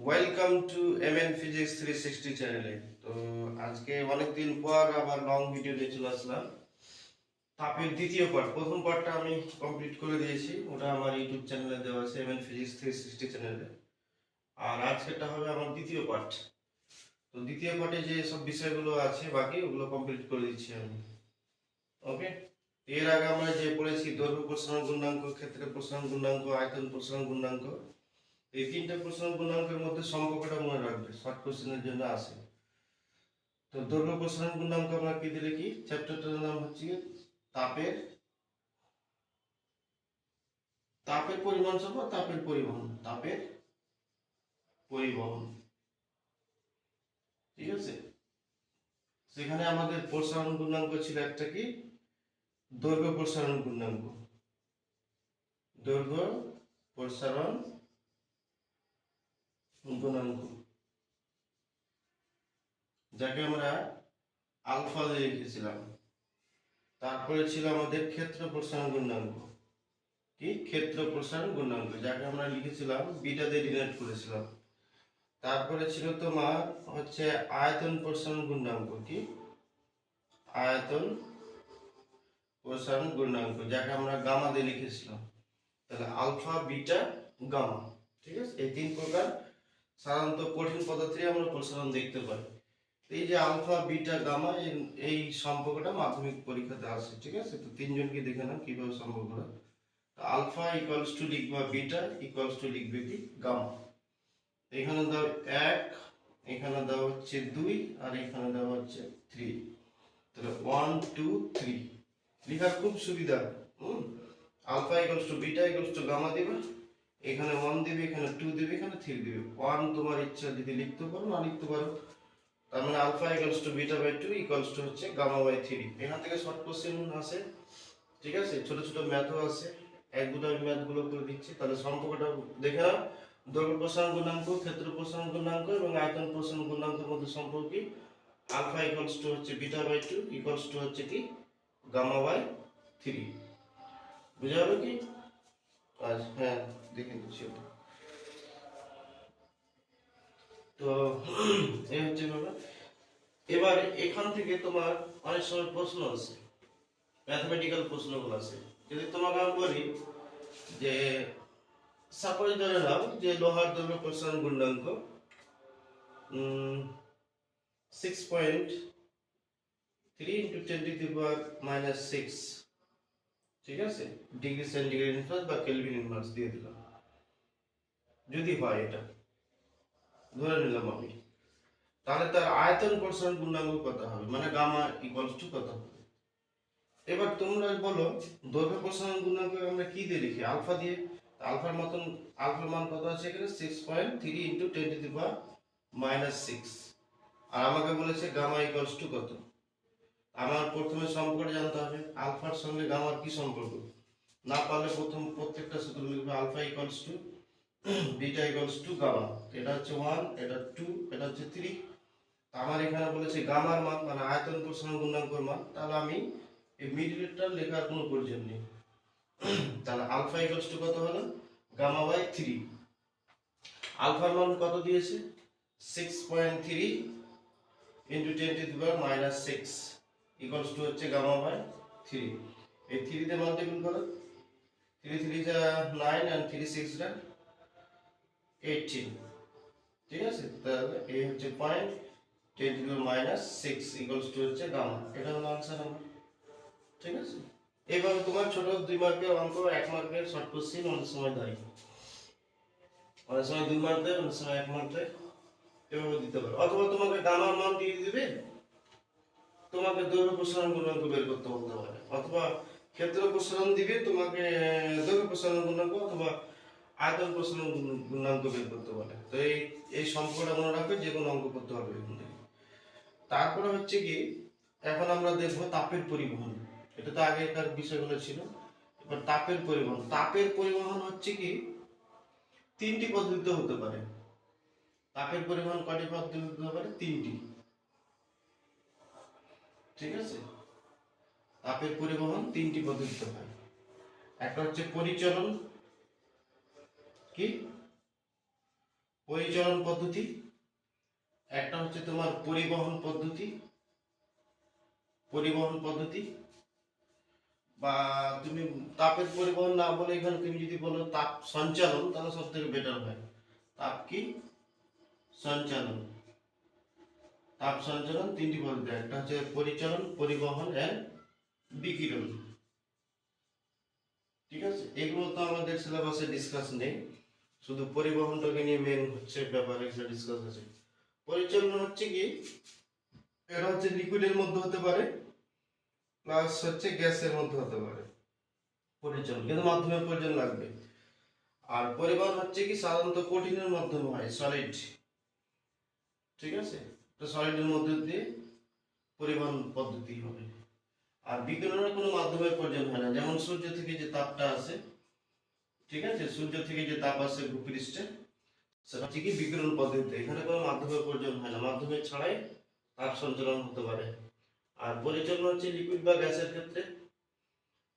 Welcome to MN physics 360 চ্যানেলে। তো আজকে অনেকদিন পর আবার লং ভিডিও নিয়ে চলে আসলাম। তাপের দ্বিতীয় পার্ট, প্রথম পার্টটা আমি কমপ্লিট করে দিয়েছি, ওটা আমার ইউটিউব চ্যানেলে দেওয়া আছে, এমএন ফিজিক্স 360 চ্যানেলে। আর আজকেরটা হবে আমার দ্বিতীয় পার্ট। তো দ্বিতীয় পার্টে যে সব বিষয়গুলো আছে বাকি ওগুলো কমপ্লিট করে দিচ্ছি আমি। ওকে, এর আগে আমরা যে পড়েছি দৈর্ঘ্য প্রসারণ গুণাঙ্ক, ক্ষেত্রে প্রসারণ গুণাঙ্ক, আয়তন প্রসারণ গুণাঙ্ক, এই তিনটা প্রসারণ গুণাঙ্কের মধ্যে সম্পর্কটা মনে রাখবে, শর্ট কোশ্চেনের জন্য আসে। তো দৈর্ঘ্য প্রসারণ গুণাঙ্ক আমরা কি দিলে কি, চ্যাপ্টারটার নাম হচ্ছে তাপের তাপের পরিমাণ সমান তাপের পরিবহন, তাপের পরিবহন। ঠিক আছে, সেখানে আমাদের প্রসারণ গুণাঙ্ক ছিল একটা কি, দৈর্ঘ্য প্রসারণ গুণাঙ্ক, দৈর্ঘ্য প্রসারণ গুণাঙ্ক, যাকে আমরা আলফা দিয়ে লিখেছিলাম। তারপরে ছিল আমাদের ক্ষেত্র প্রসারণ গুণাঙ্ক, কি ক্ষেত্র প্রসারণ গুণাঙ্ক, যাকে আমরা লিখেছিলাম বিটা দিয়ে ডিনোট করেছিলাম। তারপরে ছিল তোমার হচ্ছে আয়তন প্রসারণ গুণাঙ্ক, কি আয়তন প্রসারণ গুণাঙ্ক, যাকে আমরা গামা দিয়ে লিখেছিলাম। তাহলে আলফা, বিটা, গামা। ঠিক আছে, এই তিন প্রকার সাধারণত কঠিন পদার্থে আমরা প্রসারণ দেখতে পাই। এই যে আলফা, বিটা, গামা, এই সম্পর্কটা মাধ্যমিক পরীক্ষাতে আসে। ঠিক আছে, তো তিনজনকে দেখে নাও কিভাবে সম্পর্কটা। আলফা ইকুয়ালস টু লিখবা বিটা, ইকুয়ালস টু লিখবে কি গামা। এখানে দাও 1, এখানে দাও হচ্ছে 2, আর এখানে দাও হচ্ছে 3। তাহলে 1 2 3 লেখার খুব সুবিধা। Alpha equals to beta equals to gamma দিবে, এখানে 1 দিবে, এখানে 2 দিবে, এখানে 3 দিবে। 1 তোমার ইচ্ছা যদি লিখতে পারো, না লিখতে পারো। তার মানে alpha equals to beta by 2 equals to হচ্ছে গামা বাই 3। এখান থেকে শর্ট কোশ্চেন আসে। ঠিক আছে, ছোট ছোট ম্যাথও আছে, এক দুটো ম্যাথগুলো করে দিচ্ছি। তাহলে সম্পর্কটা দেখে নাও, দৈর্ঘ্য প্রসারণ গুণাঙ্ক, ক্ষেত্র প্রসারণ গুণাঙ্ক এবং আয়তন প্রসারণ গুণাঙ্কের মধ্যে সম্পর্ক কি, আলফা ইকুয়ালস টু হচ্ছে বিটা বাই 2 ইকুয়ালস টু হচ্ছে কি গামা বাই 3। বুঝা গেল কি? আচ্ছা, হ্যাঁ, দেখে দিচ্ছি ওটা। তো এই হচ্ছে ব্যাপার। এবার এখান থেকে তোমার অনেক সময় প্রশ্ন আছে, ম্যাথমেটিক্যাল প্রশ্নগুলো আছে। যদি তোমাকে আমি বলি যে সাপোজ ধরে নাও যে লোহার দৈর্ঘ্য প্রসারণ গুণাঙ্ক 6.3 ইন্টু 10⁻⁻6, ঠিক আছে, ডিগ্রি সেন্টিগ্রেড ইনভার্স বা কেলভিন ইনভার্স দিয়ে দিলাম। যদি হয়, এটা ধরে নিলাম আমি, তাহলে তার আয়তন প্রসারণ গুণাঙ্ক কত হবে, মানে গামা ইকুয়ালস টু কত হবে। এবার তোমরা বলো দৈর্ঘ্য প্রসারণ গুণাঙ্ক আমরা কি দিয়ে লিখি, আলফা দিয়ে। আলফার মতন, আলফার মান কত আছে এখানে, 6.3 ইন্টু 10⁻⁻6। আর আমাকে বলেছে গামা ইকুয়ালস টু কত। আমার প্রথমে সম্পর্ক জানতে হবে, আলফার সঙ্গে গামার কি সম্পর্ক। না পারলে প্রত্যেকটা সূত্র লিখবে, alpha equals to beta equals to gamma. এটা হচ্ছে 1, এটা 2, এটা হচ্ছে 3। আমার এখানে বলেছে গামার মান মানে আয়তন প্রসারণ গুণাঙ্কের মান, তাহলে আমি এই মিডিলেরটা লেখার কোনো প্রয়োজন নেই। তাহলে আলফা ইকুয়ালস টু কত হলো, গামা বাই 3। আলফার মান কত দিয়েছে, 6.3 ইন্টু 10⁻⁻6 ইকুয়ালস টু হচ্ছে গামা বাই 3। এই 3 তে মাল্টিপল করো, 3 3 যা 9 and 3 6 যা 18। ঠিক আছে, তাহলে এই হচ্ছে পয়েন্ট 10⁻⁻6 ইকুয়ালস টু হচ্ছে গামা। এটা হলো आंसर আমার। ঠিক আছে, এবার তোমার ছোট 2 মার্কের অঙ্ক, 1 মার্কের শর্ট কোশ্চেন অনেক সময় দেয়, অনেক সময় 2 মার্ক দেয়, অনেক সময় 1 মার্ক দেয়, এভাবে দিতে পারো। অথবা তোমাকে গামার মান দিয়ে দিবে, তোমাকে দৈর্ঘ্য প্রসারণ গুণাঙ্ক বের করতে বলতে পারে, অথবা ক্ষেত্র প্রসারণ দিবে তোমাকে দৈর্ঘ্য প্রসারণ গুণাঙ্ক, অথবা আয়তন প্রসারণ গুণাঙ্ক বের করতে বলে। তো এই সম্পর্কটা মনে রাখবে, যে কোনো অঙ্ক করতে পারবে এখান থেকে। তারপরে হচ্ছে কি, এখন আমরা দেখব তাপের পরিবহন। এটা তো আগেকার বিষয়গুলো ছিল। এবার তাপের পরিবহন, তাপের পরিবহন হচ্ছে কি তিনটি পদ্ধতিতে হতে পারে। তাপের পরিবহন কয়টি পদ্ধতিতে হতে পারে, তিনটি। ঠিক আছে, তাপের পরিবহন তিনটি পদ্ধতিতে হয়। একটা হচ্ছে পরিচলন, কি পরিচলন পদ্ধতি, একটা হচ্ছে তোমার পরিবহন পদ্ধতি, বা তুমি তাপের পরিবহন না বলে এখানে তুমি যদি বলো তাপ সঞ্চালন তাহলে সব থেকে বেটার হয়। তাপ কি সঞ্চালন, তাপ সঞ্চালন তিনটি পদ্ধতি, একটা হচ্ছে পরিচলন, পরিবহন এন্ড বিকিরণ। ঠিক আছে, এগুলো তো আমাদের সিলেবাসে ডিসকাস নেই, শুধু পরিবহনটাকে নিয়ে মেন হচ্ছে ব্যাপার এখানে ডিসকাস আছে। পরিচলন হচ্ছে কি, এটা হচ্ছে লিকুইডের মধ্যে হতে পারে প্লাস হচ্ছে গ্যাসের মধ্যে হতে পারে পরিচলন, কিন্তু মাধ্যমের প্রয়োজন লাগবে। আর পরিবহন হচ্ছে কি সাধারণত কঠিনের মাধ্যমে হয়, সলিড। ঠিক আছে, তো সলিডের মধ্যে দিয়ে পরিবহন পদ্ধতি হবে। আর বিকিরণের কোনো মাধ্যমের প্রয়োজন হয় না, যেমন সূর্য থেকে যে তাপটা আসে, ঠিক আছে, সূর্য থেকে যে তাপ আসে ভূপৃষ্ঠে, সেটা হচ্ছে কি বিকিরণ পদ্ধতি, এখানে কোনো মাধ্যমের প্রয়োজন হয় না, মাধ্যমের ছাড়াই তাপ সঞ্চালন হতে পারে। আর পরিচলন হচ্ছে লিকুইড বা গ্যাসের ক্ষেত্রে।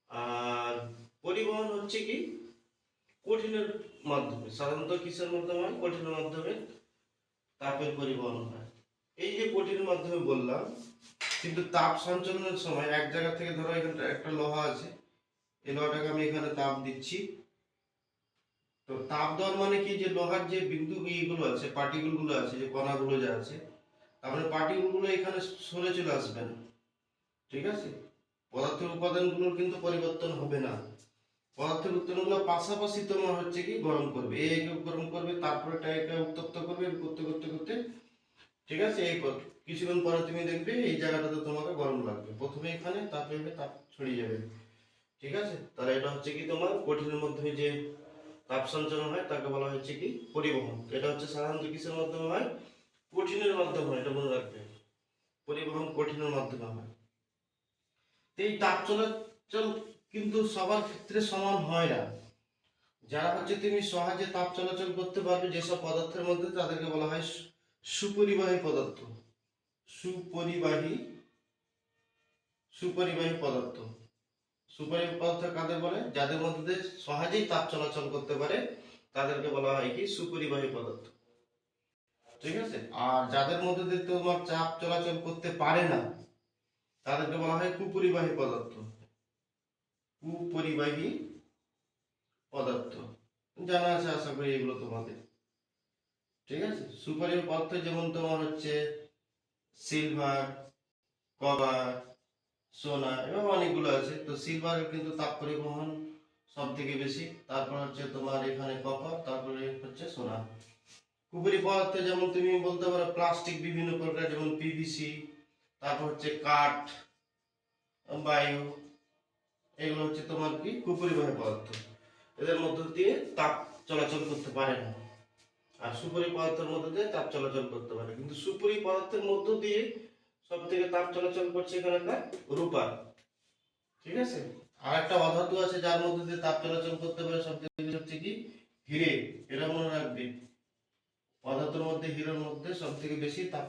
আর পরিবহন হচ্ছে কি কঠিনের মাধ্যমে, সাধারণত কিসের মাধ্যমে হয়, কঠিনের মাধ্যমে তাপের পরিবহন হয়। এই যে কঠিনের মাধ্যমে বললাম, কিন্তু তাপ সঞ্চালনের সময় এক জায়গা থেকে ধরো এখানে একটা লোহা আছে, এই লোহাটাকে আমি এখানে তাপ দিচ্ছি, তো তাপ দেওয়ার মানে কি, যে লোহার যে বিন্দু গুলো আছে, পার্টিকেল গুলো আছে, যে কণাগুলো যা আছে, তার মানে পার্টিকেল গুলো এখানে সরে চলে আসবে না। ঠিক আছে, পদার্থের উপাদানগুলোর কিন্তু পরিবর্তন হবে না, পদার্থের উপাদানগুলো পাশাপাশি তোমার হচ্ছে কি গরম করবে, একে গরম করবে, তারপরে এটাকে উত্তপ্ত করবে, করতে করতে করতে, ঠিক আছে, এই কিছুক্ষণ পরে তুমি দেখবে এই জায়গাটাতে তোমাকে গরম লাগবে, প্রথমে এখানে, তারপরে তাপ ছড়িয়ে যাবে। ঠিক আছে, তাহলে এটা হচ্ছে কি তোমার কঠিনের মাধ্যমে যে তাপ সঞ্চালন হয় তাকে বলা হচ্ছে কি পরিবহন। এটা হচ্ছে সাধারণত কিসের মাধ্যমে হয়, কঠিনের মাধ্যমে হয়, এটা মনে রাখবে, পরিবহন কঠিনের মাধ্যমে হয়। এই তাপ চলাচল কিন্তু সবার ক্ষেত্রে সমান হয় না, যারা হচ্ছে তুমি সহজে তাপ চলাচল করতে পারবে যেসব পদার্থের মধ্যে, তাদেরকে বলা হয় সুপরিবাহী পদার্থ। সুপরিবাহী সুপরিবাহী পদার্থ, সুপরিবাহী পদার্থ কাদের বলে, যাদের মধ্যে সহজেই তাপ চলাচল করতে পারে তাদেরকে বলা হয় কি সুপরিবাহী পদার্থ। ঠিক আছে, আর যাদের মধ্যে দিয়ে তোমার চাপ চলাচল করতে পারে না তাদেরকে বলা হয় কুপরিবাহী পদার্থ। কুপরিবাহী পদার্থ জানা আছে আশা করি এগুলো তোমাদের। ঠিক আছে, সুপরিবাহী পদার্থ যেমন তোমার হচ্ছে সিলভার, কপার, সোনা, এবং অনেকগুলো আছে। তো সিলভারের কিন্তু তাপ পরিবহন সব থেকে বেশি, তারপর হচ্ছে তোমার এখানে কপার, তারপরে হচ্ছে সোনা। কুপরি পদার্থ যেমন তুমি বলতে পারো প্লাস্টিক বিভিন্ন প্রকার, যেমন পিভিসি, তারপর হচ্ছে কাঠ, বায়ু, এগুলো হচ্ছে তোমার কি কুপরিবাহী পদার্থ, এদের মধ্য দিয়ে তাপ চলাচল করতে পারে না। আর সুপরি পদার্থের মধ্যে দিয়ে তাপ চলাচল করতে পারে, কিন্তু সুপরি পদার্থের মধ্য দিয়ে সব থেকে তাপ চলাচল করছে এখানকার রূপা। ঠিক আছে, আর একটা অধাতু আছে যার মধ্যে দিয়ে তাপ চলাচল করতে পারে সব থেকে বেশি, হচ্ছে কি হিরে। এটা মনে রাখবে, অধাতুর মধ্যে হিরের মধ্যে সব থেকে বেশি তাপ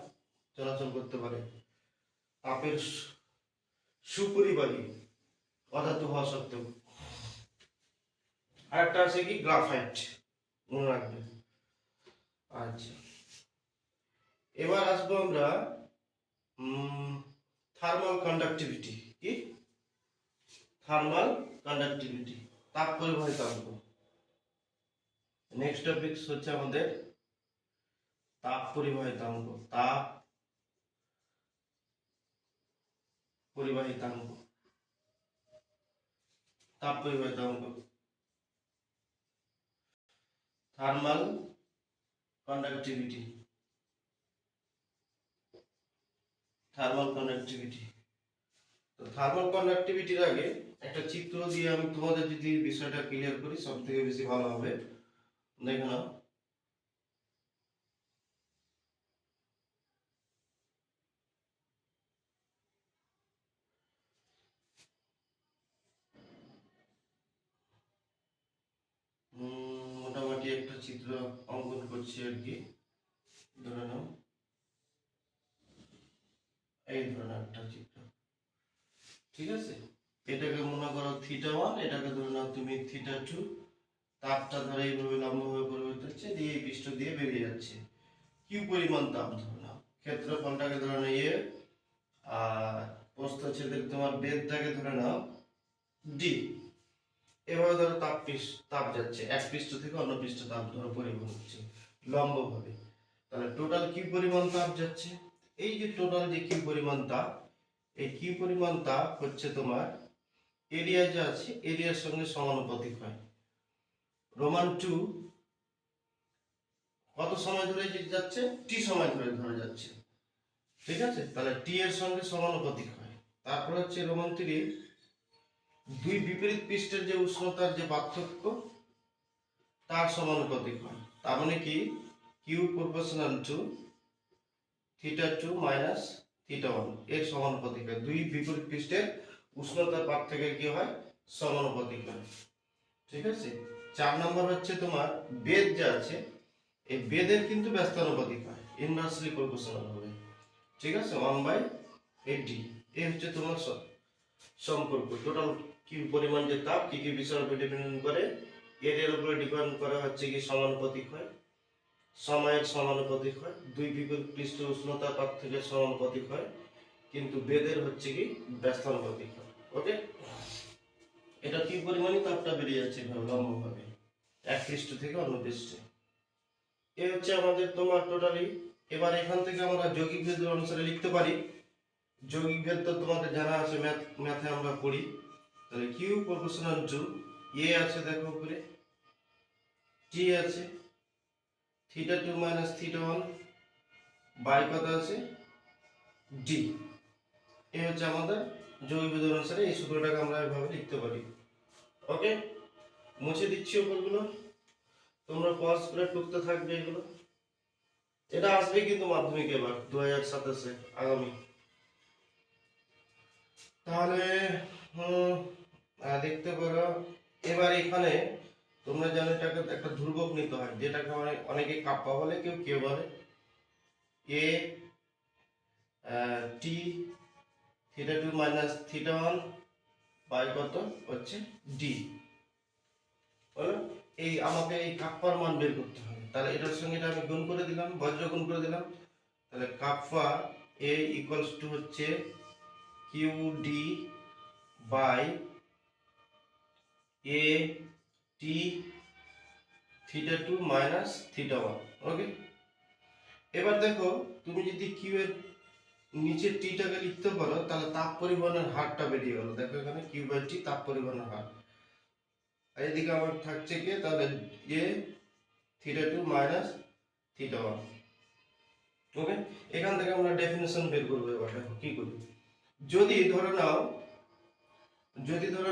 চলাচল করতে পারে, তাপের সুপরিবাহী অধাতু হওয়া সত্ত্বেও। আর একটা আছে কি গ্রাফাইট, মনে রাখবে। আচ্ছা, এবার আসবো আমরা থার্মাল কন্ডাক্টিভিটি। কি থার্মাল কন্ডাক্টিভিটি, তাপ পরিবাহিতাঙ্ক। নেক্সট টপিক হচ্ছে আমাদের তাপ পরিবাহিতাঙ্ক। তাপ পরিবাহিতাঙ্ক, তাপ পরিবাহিতাঙ্ক, থার্মাল কন্ডাক্টিভিটি, থার্মাল কন্ডাক্টিভিটি। তো থার্মাল কন্ডাক্টিভিটির আগে একটা চিত্র দিয়ে আমি তোমাদের যদি বিষয়টা ক্লিয়ার করি সব থেকে বেশি ভালো হবে। দেখে নাও, মোটামুটি একটা চিত্র অঙ্কন করছি আর কি। ধরে নাও এই ধরনের একটা চিত্র, ঠিক আছে, এটাকে মনে করো θ1, এটাকে ধরে নাও তুমি θ2, তাপটা ধরে এইভাবে লম্বভাবে পরিবর্তন হচ্ছে, দিয়ে এই পৃষ্ঠ দিয়ে বেরিয়ে যাচ্ছে। কিউ পরিমাণ তাপ ধরে নাও, ক্ষেত্রফলটাকে ধরে নাও এ, আর প্রস্থচ্ছেদের তোমার বেধটাকে ধরে নাও ডি। এভাবে ধরো তাপ যাচ্ছে এক পৃষ্ঠ থেকে অন্য পৃষ্ঠ তাপ ধরো পরিবহন হচ্ছে লম্বভাবে। তাহলে টোটাল কি পরিমাণ তাপ যাচ্ছে, এই যে টোটাল যে কি পরিমাণ তাপ, এই কি পরিমাণ তাপ হচ্ছে তোমার এরিয়া যে আছে এরিয়ার সঙ্গে সমানুপাতিক হয়। রোমান 2 কত সময় ধরে যাচ্ছে, টি সময় ধরে যাচ্ছে, ঠিক আছে। তাহলে টি এর সঙ্গে সমানুপাতিক হয়। তারপর হচ্ছে রোমান 3 দুই বিপরীত পৃষ্ঠের যে উষ্ণতার যে পার্থক্য তার সমানুপাতিক হয়। তার মানে কি কিউ প্রপোর্শনাল টু θ2 মাইনাস θ1 এর সমানুপাতিক হয়। দুই বিপরীত পৃষ্ঠের উষ্ণতার পার্থক্যের কি হয়, সমানুপাতিক হয়, ঠিক আছে। 4 নম্বর হচ্ছে তোমার বেদ যে আছে, এই বেদের কিন্তু ব্যস্তানুপাতিক হয়, ইনভার্সলি প্রপোর্শনাল হবে, ঠিক আছে, 1/8D। এই হচ্ছে তোমার সম্পর্ক। টোটাল কি পরিমাণ যে তাপ কি কি বিষয়ের উপর ডিপেন্ড করে, এরিয়ার উপরে ডিপেন্ড করে হচ্ছে কি সমানুপাতিক হয়, সময়ের সমানুপাতিক হয়, দুই বিপরীত পৃষ্ঠ উষ্ণতা পার্থক্যের সমানুপাতিক হয়, কিন্তু বেদের হচ্ছে কি ব্যস্তানুপাতিক হয়। ওকে, এটা কি পরিমাণে তাপটা বেরিয়ে যাচ্ছে লম্বভাবে এক পৃষ্ঠ থেকে অন্য পৃষ্ঠে। এই হচ্ছে আমাদের তোমার টোটালি। এবার এখান থেকে আমরা যৌগিক ভেদ অনুসারে লিখতে পারি। যৌগিক ভেদ তো তোমাদের জানা আছে, ম্যাথে আমরা পড়ি। তাহলে কিউ প্রপোর্শনাল টু এ আছে, দেখো উপরে টি আছে, θ2 মাইনাস θ1 বাই কত আছে ডি। এই হচ্ছে আমাদের যৌগিক ভেদ অনুসারে এই সূত্রটাকে আমরা এভাবে লিখতে পারি। ওকে, মুছে দিচ্ছি ওপরগুলো, তোমরা পজ করে টুকতে থাকবে এগুলো। এটা আসবে কিন্তু মাধ্যমিক এবার 2027 আগামী। তাহলে দেখতে পারো এবার এখানে তোমরা জানো এটাকে একটা ধ্রুবক নিতে হয়, যেটাকে অনেকে কাপ্পা বলে, কেউ কেউ বলে এ টি θ2 মাইনাস θ1 বাই কত হচ্ছে ডি। বলো এই আমাকে এই কাপ্পার মান বের করতে হবে। তাহলে এটার সঙ্গে এটা আমি গুণ করে দিলাম, বজ্র গুণ করে দিলাম। তাহলে কাপ্পা এ ইকুয়ালস টু হচ্ছে Q D by A T θ2 minus θ1। Okay, এবার দেখো তুমি যদি কিউ এর নিচে টিটাকে লিখতে পারো তাহলে তাপ পরিবহনের হারটা বেরিয়ে গেল। দেখো এখানে কিউ বাই টি তাপ পরিবহনের হার, আর এদিকে আমার থাকছে কি তাহলে এ θ2 মাইনাস θ1। ওকে, এখান থেকে আমরা ডেফিনেশন বের করবো। এবার দেখো কি করি, যদি ধরে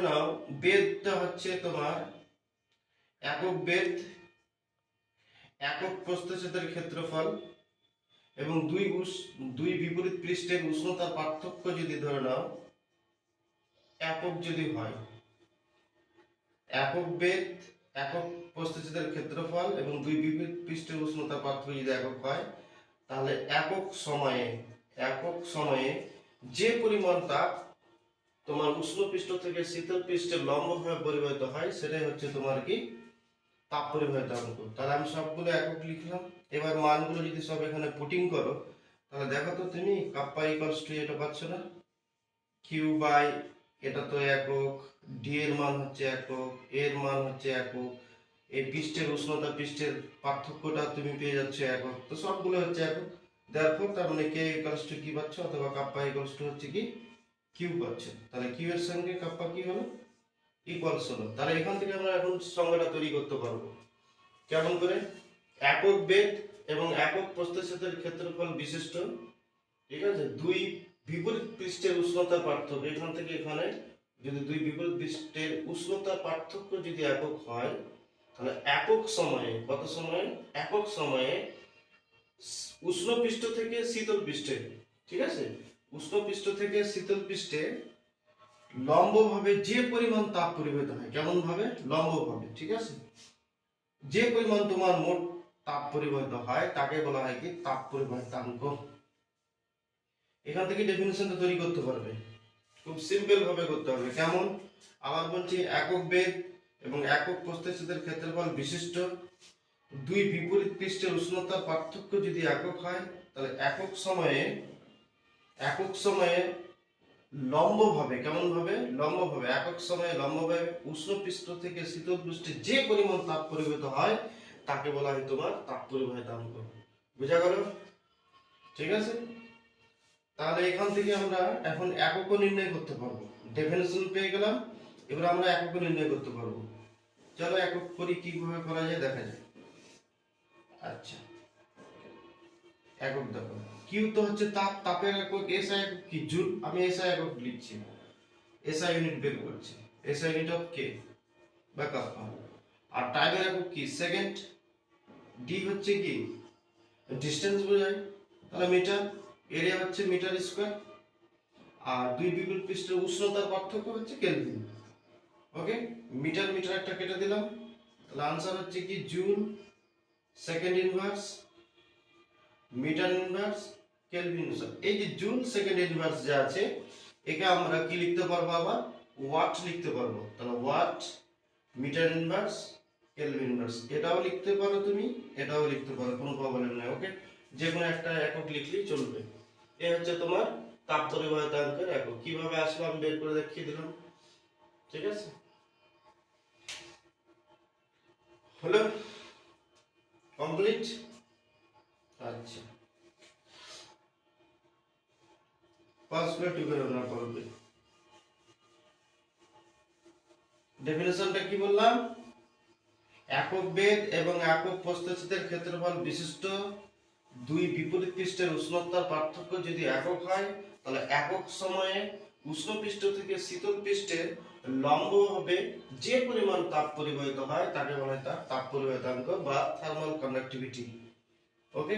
নাও বেদটা হচ্ছে তোমার একক বেদ, একক প্রস্থচ্ছেদের ক্ষেত্রফল এবং দুই বিপরীত পৃষ্ঠের উষ্ণতার পার্থক্য যদি ধরে নাও একক যদি হয়, একক বেদ, একক প্রস্থচ্ছেদের ক্ষেত্রফল এবং দুই বিপরীত পৃষ্ঠের উষ্ণতার পার্থক্য যদি একক হয়, তাহলে একক সময়ে যে পরিমাণ তাপ তোমার উষ্ণ পৃষ্ঠ থেকে শীতল পৃষ্ঠে লম্বভাবে পরিবাহিত হয় সেটাই হচ্ছে তোমার কি তাপ পরিবাহিতাঙ্ক। তাহলে আমি সবগুলো একক লিখলাম। এবার মানগুলো যদি সব এখানে পুটিং করো তাহলে দেখো তো তুমি কাপ্পা ইকুয়ালস টু এটা পাচ্ছ না, কিউ বাই এটা তো একক, ডি এর মান হচ্ছে একক, এর মান হচ্ছে একক, এই পৃষ্ঠের উষ্ণতা পৃষ্ঠের পার্থক্যটা তুমি পেয়ে যাচ্ছ একক, তো সবগুলো হচ্ছে একক। দেয়ারফর তার মানে কে ইকুয়ালস টু কি পাচ্ছ, অথবা কাপ্পা ইকুয়ালস টু হচ্ছে কি কিউ পাচ্ছ। তাহলে কিউ এর সঙ্গে কাপ্পা কি হলো, ইকুয়ালস হলো। তাহলে এখান থেকে আমরা এখন সংজ্ঞাটা তৈরি করতে পারবো কেমন করে, একক বেদ এবং একক প্রস্থচ্ছেদের ক্ষেত্রফল বিশিষ্ট, ঠিক আছে, দুই বিপরীত পৃষ্ঠের উষ্ণতার পার্থক্য, এখান থেকে এখানে যদি দুই বিপরীত পৃষ্ঠের উষ্ণতার পার্থক্য যদি একক হয় তাহলে একক সময়ে কত সময়ে, একক সময়ে উষ্ণ পৃষ্ঠ থেকে শীতল পৃষ্ঠে, ঠিক আছে, উষ্ণ পৃষ্ঠ থেকে শীতল পৃষ্ঠে লম্বভাবে যে পরিমাণ তাপ পরিবাহিত হয়, কেমন ভাবে, লম্বভাবে, ঠিক আছে, যে পরিমাণ তোমার মোট তাপ পরিবাহিত হয় তাকে বলা হয় কি তাপ পরিবাহিতাঙ্ক। এখান থেকে ডেফিনিশনটা তৈরি করতে পারবে, খুব সিম্পল ভাবে করতে হবে। কেমন, আবার বলছি, একক বেদ এবং একক প্রস্থচ্ছেদের ক্ষেত্রফল বিশিষ্ট দুই বিপরীত পৃষ্ঠের উষ্ণতার পার্থক্য যদি একক হয়, তাহলে একক সময়ে লম্বভাবে, কেমন ভাবে? লম্বভাবে, একক সময়ে লম্বভাবে উষ্ণ পৃষ্ঠ থেকে শীতল পৃষ্ঠে যে পরিমাণ তাপ পরিবাহিত হয় তাকে বলা হয় তোমার তাপ পরিবাহিতাঙ্ক। বোঝা গেল? ঠিক আছে, তাহলে এখান থেকে আমরা এখন এককও নির্ণয় করতে পারবো। ডেফিনেশন পেয়ে গেলাম, এবার আমরা এককও নির্ণয় করতে পারবো। চলো একক করি, কিভাবে করা যায় দেখা যায়। আচ্ছা, একক দেখো, কিউ তো হচ্ছে তাপ, তাপের একক, এসআই একক কি? জুল। আমি এসআই একক লিখছি, এসআই ইউনিট বের করছি, এসআই ইউনিট অফ কে বা কাপা। আর টাইমের একক কি? সেকেন্ড। ডি হচ্ছে কি? ডিস্টেন্স বোঝায়, তাহলে মিটার। এরিয়া হচ্ছে মিটার স্কয়ার। আর দুই বিপরীত পৃষ্ঠের উষ্ণতার পার্থক্য হচ্ছে কেলভিন। ওকে, মিটার মিটার একটা কেটে দিলাম, তাহলে आंसर হচ্ছে কি? Joule second inverse metre inverse kelvin. এই যে জুল সেকেন্ড ইনভার্স যা আছে, একে আমরা কি লিখতে পারবো? আবার ওয়াট লিখতে পারবো। তাহলে watt metre inverse kelvin inverse, এটাও লিখতে পারো তুমি, এটাও লিখতে পারো, কোনো প্রবলেম নেই। ওকে, যে কোনো একটা একক লিখলেই চলবে। এই হচ্ছে তোমার তাপ পরিবাহিতাঙ্কের একক। কিভাবে আসলে আমি বের করে দেখিয়ে দিলাম। ঠিক আছে, হলো কমপ্লিট। আচ্ছা, পাঁচগুলো টিপে রান্না করবে। ডেফিনেশনটা কি বললাম? একক বেদ এবং একক প্রস্থচ্ছেদের ক্ষেত্রফল বিশিষ্ট দুই বিপরীত পৃষ্ঠের উষ্ণতার পার্থক্য যদি একক হয়, তাহলে একক সময়ে উষ্ণ পৃষ্ঠ থেকে শীতল পৃষ্ঠে লম্বভাবে যে পরিমাণ তাপ পরিবাহিত হয় তাকে বলা হয় তাপ পরিবাহিতাঙ্ক বা থার্মাল কন্ডাক্টিভিটি। ওকে,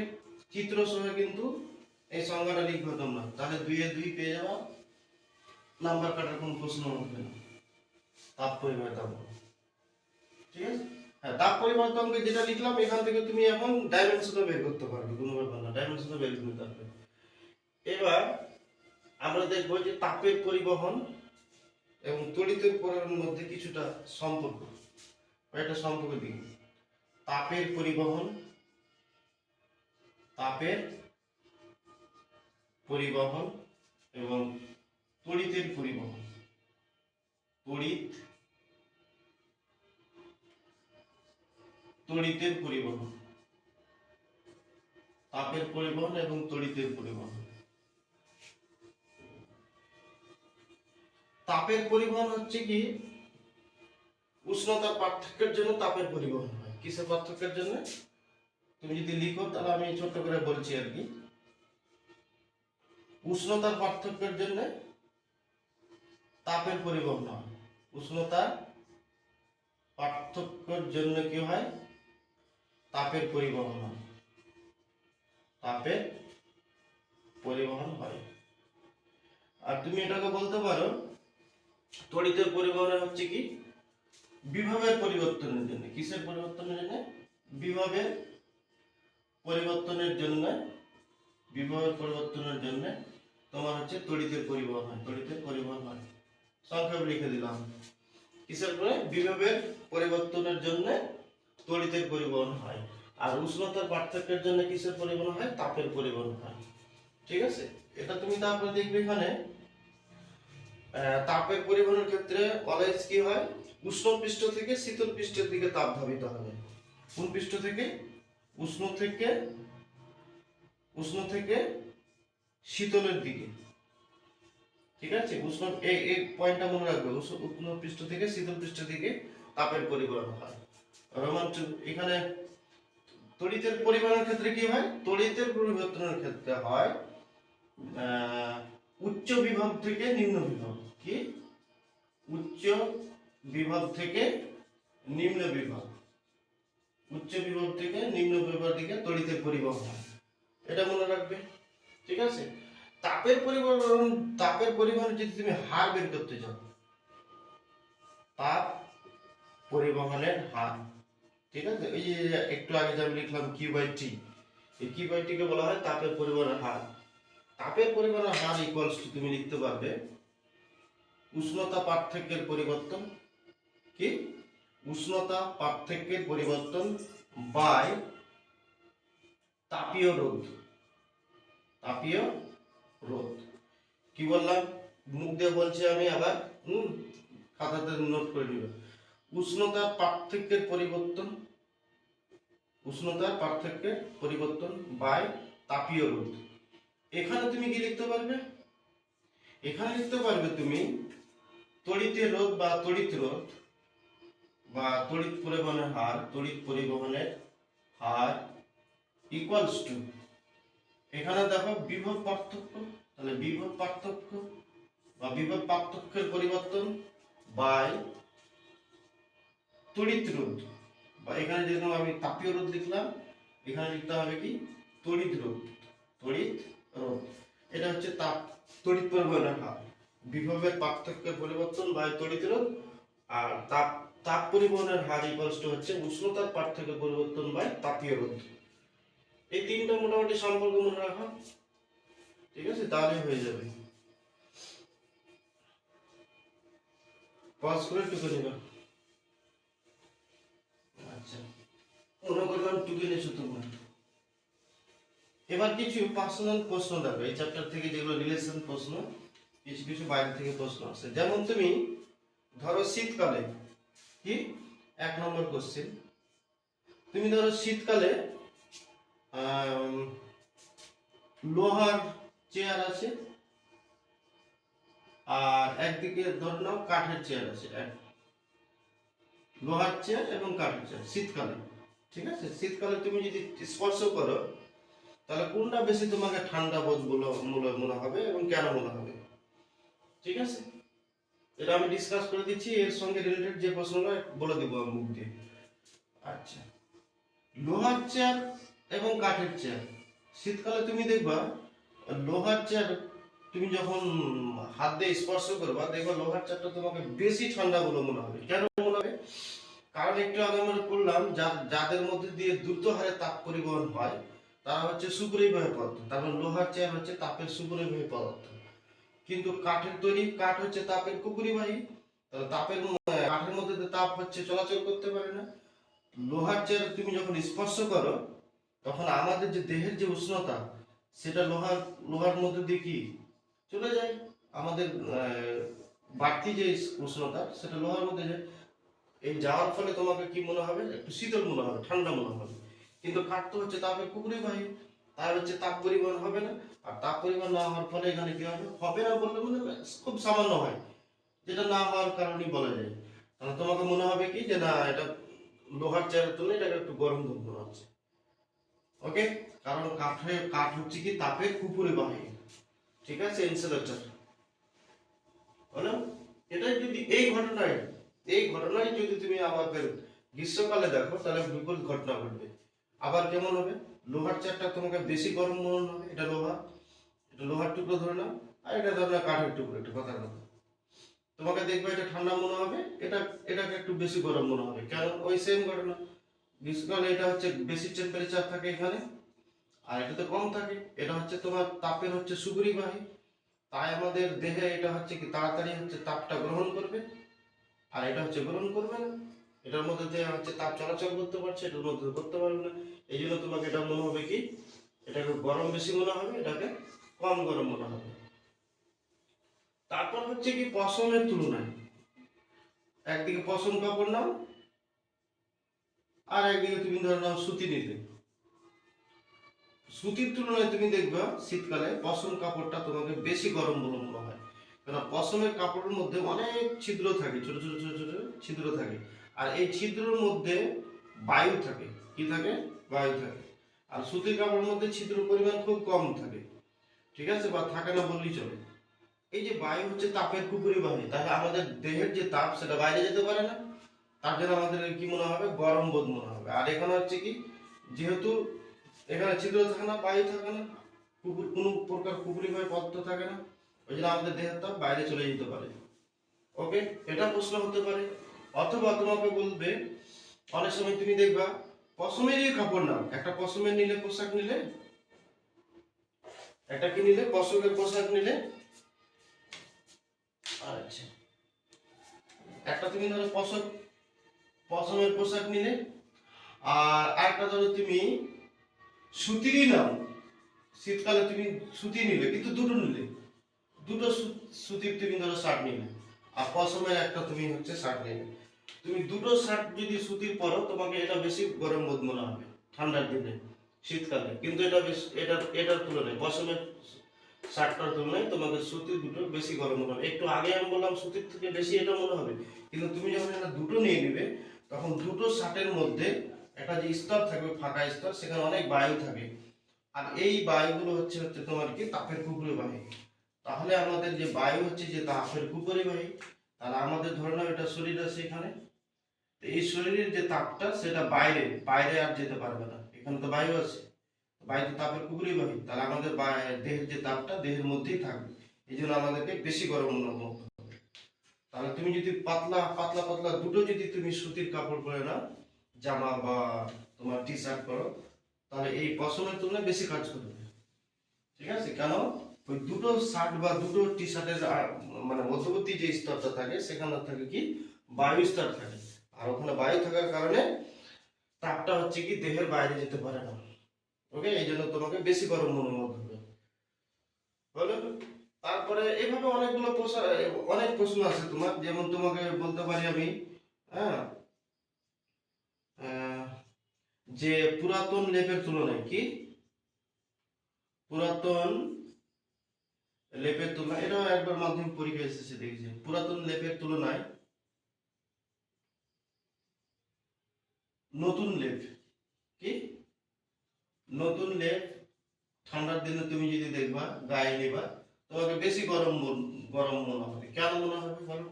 চিত্র সহ কিন্তু এই সংজ্ঞাটা লিখবে তোমরা, তাহলে 2 এ 2 পেয়ে যাবা, নাম্বার কাটার কোনো প্রশ্ন উঠবে না। তাপ পরিবাহিতাঙ্ক, ঠিক আছে। হ্যাঁ, তাপ পরিবর্তনকে যেটা লিখলাম, এখান থেকে তুমি এখন ডাইমেনশনও বের করতে পারবে, কোনো ব্যাপার না, ডাইমেনশনও বের করতে পারবে। এবার আমরা দেখব যে তাপের পরিবহন এবং তড়িতের পরিবহনের মধ্যে কিছুটা সম্পর্ক, একটা সম্পর্ক দিই। তাপের পরিবহন এবং তড়িতের পরিবহন, তড়িতের পরিবহন, তাপের পরিবহন এবং তড়িতের পরিবহন। তাপের পরিবহন হচ্ছে কি? উষ্ণতার পার্থক্যের জন্য তাপের পরিবহন হয়। কিসের পার্থক্যের জন্য? তুমি যদি লিখো তাহলে আমি ছোট করে বলছি আর কি। উষ্ণতার পার্থক্যের জন্য তাপের পরিবহন হয়। উষ্ণতার পার্থক্যের জন্য কি হয়? তাপের পরিবহন হয়। তাপের পরিবহন হয়। আর তুমি এটাকে বলতে পারো তড়িতের পরিবহন হচ্ছে কি? বিভবের পরিবর্তনের জন্য। কিসের পরিবর্তনের জন্য? বিভবের পরিবর্তনের জন্য, বিভবের পরিবর্তনের জন্য তোমার হচ্ছে তড়িতের পরিবহন হয়, তড়িতের পরিবহন হয়। সংক্ষেপ লিখে দিলাম। কিসের পরে? বিভবের পরিবর্তনের জন্য তড়িতের পরিবহন হয়। আর উষ্ণতার পার্থক্যের জন্য কিসের পরিবহন হয়? তাপের পরিবহন হয়। ঠিক আছে, এটা তুমি তারপরে দেখবে এখানে তাপের পরিবহনের ক্ষেত্রে অলওয়েজ কি হয়? উষ্ণ পৃষ্ঠ থেকে শীতল পৃষ্ঠের দিকে তাপ ধাবিত হবে। কোন পৃষ্ঠ থেকে? উষ্ণ থেকে শীতলের দিকে। ঠিক আছে, উষ্ণ এই পয়েন্টটা মনে রাখবে, উষ্ণ পৃষ্ঠ থেকে শীতল পৃষ্ঠের দিকে তাপের পরিবহন হয়। রোমান এখানে তড়িতের পরিবহনের ক্ষেত্রে কি হয়? তড়িতের পরিবর্তনের ক্ষেত্রে হয় উচ্চ বিভব থেকে নিম্ন বিভব। কি? উচ্চ বিভব থেকে নিম্ন বিভব, উচ্চ বিভব থেকে নিম্ন বিভবের দিকে তড়িতের পরিবহন হয়, এটা মনে রাখবে। ঠিক আছে, তাপের পরিবহন যদি তুমি হার বের করতে চাও, তাপ পরিবহনের হার, ঠিক আছে, এই যে একটু আগে যে আমি লিখলাম Q/T, এই Q/T কে বলা হয় তাপের পরিবহনের হার। তাপের পরিবহনের হার ইকুয়ালস টু তুমি লিখতে পারবে উষ্ণতা পার্থক্যের পরিবর্তন। কি? উষ্ণতা পার্থক্যের পরিবর্তন বাই তাপীয় রোধ। তাপীয় রোধ কি বললাম, মুখ দিয়ে বলছি আমি আবার, খাতাতে নোট করে নিবে। উষ্ণতার পার্থক্যের পরিবর্তন, উষ্ণতার পার্থক্যের পরিবর্তন বাই তাপীয় রোধ। এখানে তুমি কি লিখতে পারবে, এখানে লিখতে পারবে তুমি তড়িতের রোধ বা তড়িৎ রোধ বা তড়িৎ পরিবহনের হার, তড়িৎ পরিবহনের হার ইকুয়ালস টু, এখানে দেখো বিভব পার্থক্য, তাহলে বিভব পার্থক্য বা বিভব পার্থক্যের পরিবর্তন বাই তড়িৎ রোধ, বা এখানে যেরকম আমি তাপীয় রোধ লিখলাম, এখানে লিখতে হবে কি তড়িৎ রোধ। তড়িৎ রোধ এটা হচ্ছে তাপ তড়িৎ পরিবহনের হার, বিভবের পার্থক্যের পরিবর্তন বাই তড়িৎ রোধ, আর তাপ পরিবহনের হার ইকুয়ালস টু হচ্ছে উষ্ণতার পার্থক্যের পরিবর্তন বাই তাপীয় রোধ। এই তিনটা মোটামুটি সম্পর্ক মনে রাখো, ঠিক আছে, তাহলে হয়ে যাবে। পজ করে টুকে নিবা। আচ্ছা, মনে করলাম টুকে নিয়েছো তোমরা। এবার কিছু পার্সোনাল প্রশ্ন দেখো, এই চ্যাপ্টার থেকে যেগুলো রিলেশন প্রশ্ন, কিছু কিছু বাইরে থেকে প্রশ্ন আসে। যেমন তুমি ধরো শীতকালে, কি 1 নম্বর কোশ্চেন, তুমি ধরো শীতকালে লোহার চেয়ার আছে, আর একদিকে ধরে নাও কাঠের চেয়ার আছে, লোহার চেয়ার এবং কাঠের চেয়ার শীতকালে, ঠিক আছে। শীতকালে তুমি যদি স্পর্শ করো, তাহলে কোনটা বেশি তোমাকে ঠান্ডা বোধ মনে হবে এবং কেন মনে হবে, ঠিক আছে। এটা আমি ডিসকাস করে দিচ্ছি, এর সঙ্গে রিলেটেড যে প্রশ্নটা বলে দেবো আমি মুখ দিয়ে। আচ্ছা, লোহার চেয়ার এবং কাঠের চেয়ার, শীতকালে তুমি দেখবা লোহার চেয়ার তুমি যখন হাত দিয়ে স্পর্শ করবা, দেখবা লোহার চেয়ারটা তোমাকে বেশি ঠান্ডা বলে মনে হবে। কেন মনে হবে? কারণ একটু আগে আমরা বললাম, যাদের মধ্যে দিয়ে দ্রুত হারে তাপ পরিবহন হয় তারা হচ্ছে সুপরিবাহী পদার্থ, তার মানে লোহার চেয়ার হচ্ছে তাপের সুপরিবাহী পদার্থ। কিন্তু কাঠের তৈরি, কাঠ হচ্ছে তাপের কুপরিবাহী, কাঠের মধ্যে তাপ হচ্ছে চলাচল করতে পারে না। লোহার চেয়ার তুমি যখন স্পর্শ করো, তখন আমাদের যে দেহের যে উষ্ণতা, সেটা লোহার মধ্যে দিয়ে কি চলে যায়, আমাদের বাড়তি যে উষ্ণতা সেটা লোহার মধ্যে যায়। এই যাওয়ার ফলে তোমাকে কি মনে হবে, একটু শীতল মনে হবে, ঠান্ডা মনে হবে। কিন্তু কাঠ তো হচ্ছে তাপের কুপরিবাহী, তাই হচ্ছে তাপ পরিবহন হবে না। আর তাপ পরিবহন না হওয়ার ফলে এখানে কি হবে, হবে না বললে মানে খুব সামান্য হয়, যেটা না হওয়ার কারণেই বলা যায়। তাহলে তোমাকে মনে হবে কি যে না, এটা লোহার চেয়ারের তুলনায় এটাকে একটু গরম মনে হচ্ছে। ওকে, কারণ কাঠ হচ্ছে কি তাপের কুপরিবাহী, ঠিক আছে, ইনসুলেটর বলো। এটা যদি এই ঘটনায় যদি তুমি আমাদের গ্রীষ্মকালে দেখো, তাহলে বিপরীত ঘটনা ঘটবে। আবার কেমন হবে, লোহার চেয়ারটা তোমাকে বেশি গরম মনে হবে, এটা লোহার টুকরো ধরে নাও, আর এটা ধরে নাও কাঠের টুকরো, একটু কথার কথা, তোমাকে দেখবে এটা ঠান্ডা মনে হবে, এটাকে একটু বেশি গরম মনে হবে। কেন? ওই সেম ঘটনা, গ্রীষ্মকালে এটা হচ্ছে বেশি টেম্পারেচার থাকে এখানে, আর এটাতে কম থাকে। এটা হচ্ছে তোমার তাপের হচ্ছে সুপরিবাহী, তাই আমাদের দেহে এটা হচ্ছে কি তাড়াতাড়ি হচ্ছে তাপটা গ্রহণ করবে, আর এটা হচ্ছে গ্রহণ করবে না। এটার মধ্যে দিয়ে হচ্ছে তাপ চলাচল করতে পারছে, এটার মধ্যে করতে পারবে না। এই জন্য তোমাকে এটা মনে হবে কি, এটাকে গরম বেশি মনে হবে, এটাকে কম গরম মনে হবে। তারপর হচ্ছে কি পশমের তুলনায়, একদিকে পশম কাপড় নাও, আর একদিকে তুমি ধরে নাও সুতি নিতে। সুতির তুলনায় তুমি দেখবে শীতকালে পশম কাপড়টা তোমাকে বেশি গরম বলে মনে হয়, কারণ পশমের কাপড়ের মধ্যে অনেক ছিদ্র থাকে, ছোট ছোট ছোট ছোট ছিদ্র থাকে, আর এই ছিদ্রের মধ্যে বায়ু থাকে। কি থাকে? বায়ু থাকে। আর সুতির কাপড়ের মধ্যে ছিদ্র পরিমাণ খুব কম থাকে, ঠিক আছে, বা থাকে না বললেই চলে। এই যে বায়ু হচ্ছে তাপের কুপরিবাহী, তাহলে আমাদের দেহের যে তাপ সেটা বাইরে যেতে পারে না, তার জন্য আমাদের কি মনে হবে, গরম বোধ মনে হবে। আর এখানে হচ্ছে কি, যেহেতু এখানে ছিদ্র থাকে না, বায়ু থাকে না, কোনো প্রকার কুপরিবাহী পদার্থ থাকে না, ওই জন্য আমাদের দেহের তাপ বাইরে চলে যেতে পারে। ওকে, এটা প্রশ্ন হতে পারে। অথবা তোমাকে বলবে, অনেক সময় তুমি দেখবা পশমেরই কাপড় নাও, একটা পশমের নিলে পোশাক নিলে, একটা কি নিলে, পশমের পোশাক নিলে, আচ্ছা, একটা তুমি ধরো পশমের পোশাক নিলে, আর আরেকটা ধরো তুমি সুতিরই নাও, শীতকালে তুমি সুতি নিলে কিন্তু দুটো নিলে, দুটো সুতির তুমি ধরো শার্ট নিলে, আর পশমের একটা তুমি হচ্ছে শার্ট নিলে। তুমি দুটো শার্ট যদি সুতির পরো তোমাকে এটা বেশি গরম বোধ মনে হবে ঠান্ডার দিনে, শীতকালে। কিন্তু এটা বেশ এটার তুলনায় পশমের শার্টটার তুলনায় তোমাকে সুতির দুটো বেশি গরম মনে হবে। একটু আগে আমি বললাম সুতির থেকে বেশি এটা মনে হবে, কিন্তু তুমি যখন এটা দুটো নিয়ে নিবে তখন দুটো শার্টের মধ্যে একটা যে স্তর থাকবে ফাঁকা স্তর, সেখানে অনেক বায়ু থাকে। আর এই বায়ুগুলো হচ্ছে হচ্ছে তোমার কি তাপের কুকুরে বাহী। তাহলে আমাদের যে বায়ু হচ্ছে যে তাপের কুকুরে বাহী, তাহলে আমাদের ধরে নাও এটা শরীর আছে এখানে, তো এই শরীরের যে তাপটা সেটা বাইরে বাইরে আর যেতে পারবে না, এখানে তো বায়ু আছে, বায়ু তো তাপের কুকুরে বাহী, তাহলে আমাদের দেহের যে তাপটা দেহের মধ্যেই থাকবে, এই জন্য আমাদেরকে বেশি গরম অনুভব হবে। তাহলে তুমি যদি পাতলা পাতলা পাতলা দুটো যদি তুমি সুতির কাপড় পরে না, জামা বা তোমার টি শার্ট পরো, তাহলে এই পশমের তুলনায় বেশি কাজ করবে। ঠিক আছে? কেন? ওই দুটো শার্ট বা দুটো টি শার্টের মানে মধ্যবর্তী যে স্তরটা থাকে সেখানে থাকে কি বায়ু স্তর থাকে, আর ওখানে বায়ু থাকার কারণে তাপটা হচ্ছে কি দেহের বাইরে যেতে পারে না। ওকে, এই জন্য তোমাকে বেশি গরম অনুভব হবে। বলো, তারপরে এইভাবে অনেকগুলো প্রশ্ন, অনেক প্রশ্ন আছে তোমার। যেমন তোমাকে বলতে পারি আমি, হ্যাঁ, যে পুরাতন লেপের তুলনায় কি, পুরাতন লেপের তুলনায়, এটাও একবার মাধ্যমিক পরীক্ষা এসেছে দেখেছি, পুরাতন লেপের তুলনায় নতুন লেপ কি, নতুন লেপ ঠান্ডার দিনে তুমি যদি দেখবা গায়ে নিবা তোমাকে বেশি গরম মনে হবে। কেন মনে হবে বলো?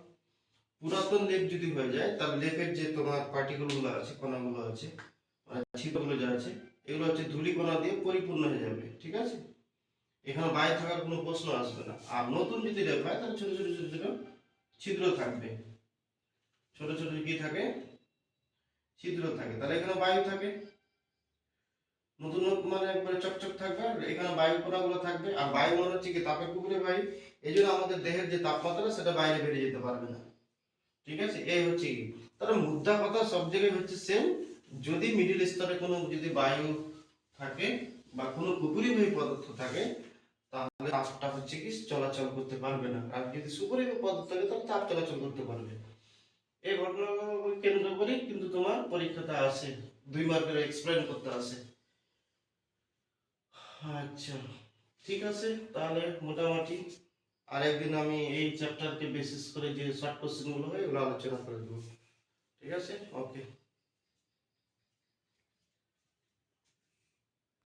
পুরাতন লেপ যদি হয়ে যায় তাহলে লেপের যে তোমার পার্টিকেল গুলো আছে, কণাগুলো আছে, মানে ছিদ্রগুলো যা আছে, এগুলো হচ্ছে ধূলি কণা দিয়ে পরিপূর্ণ হয়ে যাবে। ঠিক আছে? এখানে বাইরে থাকার কোনো প্রশ্ন আসবে না। আর নতুন যদি লেপ হয় তাহলে ছোট ছোট ছোট ছোট ছিদ্র থাকবে, ছোট ছোট কি থাকে, ছিদ্র থাকে, তাহলে এখানে বায়ু থাকে। নতুন মানে একবারে চকচক থাকবে, আর এখানে বায়ু কণাগুলো থাকবে। আর বায়ু মানে হচ্ছে কি তাপের কুকুরে বায়ু, এই জন্য আমাদের দেহের যে তাপমাত্রা সেটা বাইরে বেরিয়ে যেতে পারবে না। ঠিক আছে? এই হচ্ছে কি, তাহলে মুদ্রা কথা সব জায়গায় হচ্ছে সেম। যদি মিডিল স্তরে কোনো যদি বায়ু থাকে বা কোনো উপরিবাহী পদার্থ থাকে, তাহলে তাপটা হচ্ছে কি চলাচল করতে পারবে না। আর যদি সুপরিবাহী পদার্থ থাকে তাহলে তাপ চলাচল করতে পারবে। এই ঘটনাগুলো কেন্দ্র করে কিন্তু তোমার পরীক্ষাতে আসে, 2 মার্কের এক্সপ্লেন করতে আসে। আচ্ছা, ঠিক আছে, তাহলে মোটামুটি আরেকদিন আমি এই চ্যাপ্টারকে বেসিস করে যে শর্ট কোশ্চেন গুলো হয় ওগুলো আলোচনা করে দেবো। ঠিক আছে? ওকে।